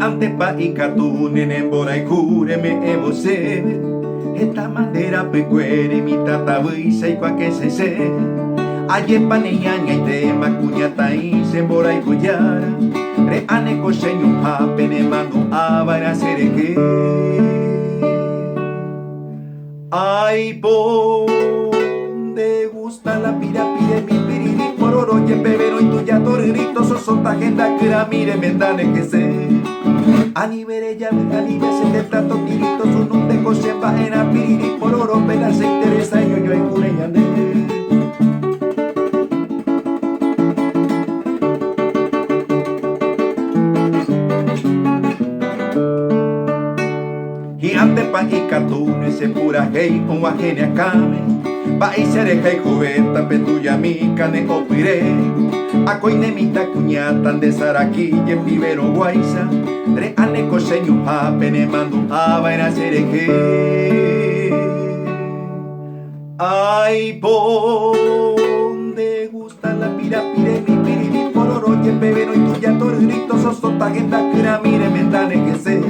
antepa y catune embora y cure me evose esta manera pecuere mi tatabuisa y cuaque se ayepa niñaña y tema cuñata y se embora y cuyara reane coseño apene mano abara sereke ay ponde gusta la pide mi piriri pororo ye bebero y tuya torrito sosota agenda que la mire mendane que se anibere ya se de tanto tirito su nombre cose bajena piriri pororo pena se interesa yo en cureñane y ante pa y catune se pura hey con ajene kame pa y sere hey juventa petuya mi cane opire a coinemita cuñata de saraki y pibero guaisa reane coseño apene mando a vaina sereje ay ponde gusta la pirapire mi piriri pororo y bebero y tuya torrito sosota agenda que la mire mendane que se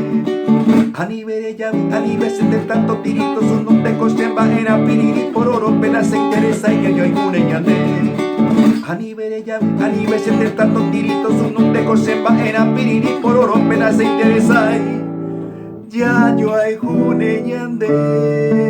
anibere ya se de tanto tirito su nombre cochemba era piriri pororo pena se interesa y yo hay cuneñane anibere ya se de tanto tirito su nombre cochemba era piriri pororo pena se interesa y ya yo hay cuneñane